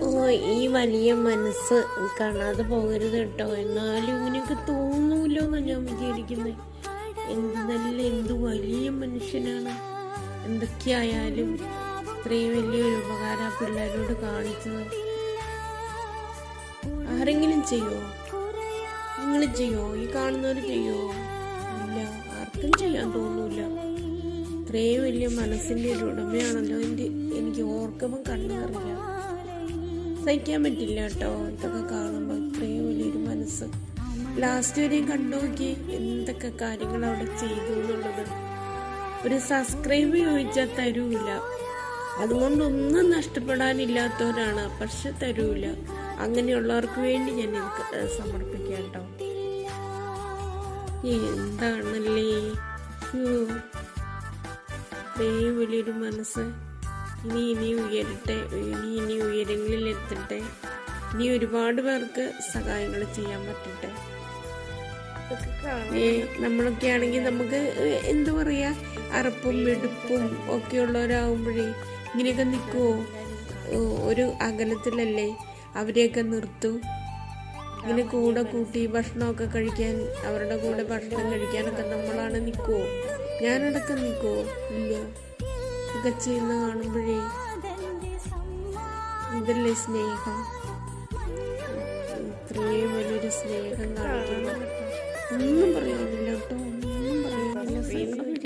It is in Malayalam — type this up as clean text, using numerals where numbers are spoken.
ഓ, ഈ വലിയ മനസ്സ് കാണാതെ പോകരുത് കേട്ടോ. എന്നാലും ഇങ്ങനെയൊക്കെ തോന്നൂല്ലോ എന്നാ ഞാൻ വിചാരിക്കുന്നത്. എന്ത് വലിയ മനുഷ്യനാണ്. എന്തൊക്കെയായാലും ഇത്രയും വലിയൊരു ഉപകാരം പിള്ളേരോട് കാണിച്ചത്. ആരെങ്കിലും ചെയ്യോ? നിങ്ങൾ ചെയ്യോ? ഈ കാണുന്നവർ ചെയ്യോ? ഇല്ല, ആർക്കും ചെയ്യാൻ തോന്നൂല. ഇത്രയും വലിയ മനസ്സിന്റെ ഒരു ഉടമയാണല്ലോ. എനിക്ക് ഓർക്കുമ്പോൾ കണ്ണറിയില്ല, സഹിക്കാൻ പറ്റില്ല കേട്ടോ. ഇതൊക്കെ കാണുമ്പോൾ ഇത്രയും വലിയൊരു മനസ്സ്. ലാസ്റ്റ് വരെയും കണ്ടു നോക്കി എന്തൊക്കെ കാര്യങ്ങൾ അവിടെ ചെയ്തു എന്നുള്ളത്. ഒരു സബ്സ്ക്രൈബ് ചോദിച്ചാൽ തരൂല. അതുകൊണ്ടൊന്നും നഷ്ടപ്പെടാനില്ലാത്തവരാണ്, പക്ഷെ തരൂല. അങ്ങനെയുള്ളവർക്ക് വേണ്ടി ഞാൻ സമർപ്പിക്കാം കേട്ടോ. എന്താണല്ലേ ഇത്രയും വലിയൊരു മനസ്സ്. ഇനി ഉയരട്ടെ, ഇനി ഉയരങ്ങളിൽ എത്തട്ടെ. ഇനി ഒരുപാട് പേർക്ക് സഹായങ്ങൾ ചെയ്യാൻ പറ്റട്ടെ. നമ്മളൊക്കെ ആണെങ്കിൽ നമുക്ക് എന്താ പറയാ, അറപ്പും വെടുപ്പും ഒക്കെ ഉള്ളവരാകുമ്പോഴേ ഇങ്ങനെയൊക്കെ നിൽക്കുവോ? ഒരു അകലത്തിലല്ലേ അവരെയൊക്കെ നിർത്തൂ. ഇങ്ങനെ കൂടെ കൂട്ടി ഭക്ഷണമൊക്കെ കഴിക്കാൻ, അവരുടെ കൂടെ ഭക്ഷണം കഴിക്കാനൊക്കെ നമ്മളാണ് നിൽക്കുവോ? ഞാനടക്കം നിൽക്കുവോ? ഇല്ല. ഇതൊക്കെ ചെയ്യുന്ന കാണുമ്പോഴേ ഇതല്ലേ സ്നേഹം. ഇത്രയും വലിയൊരു സ്നേഹം കാണിക്കുന്നു. ഒന്നും പറയാനില്ല കേട്ടോ, ഒന്നും പറയാനില്ല.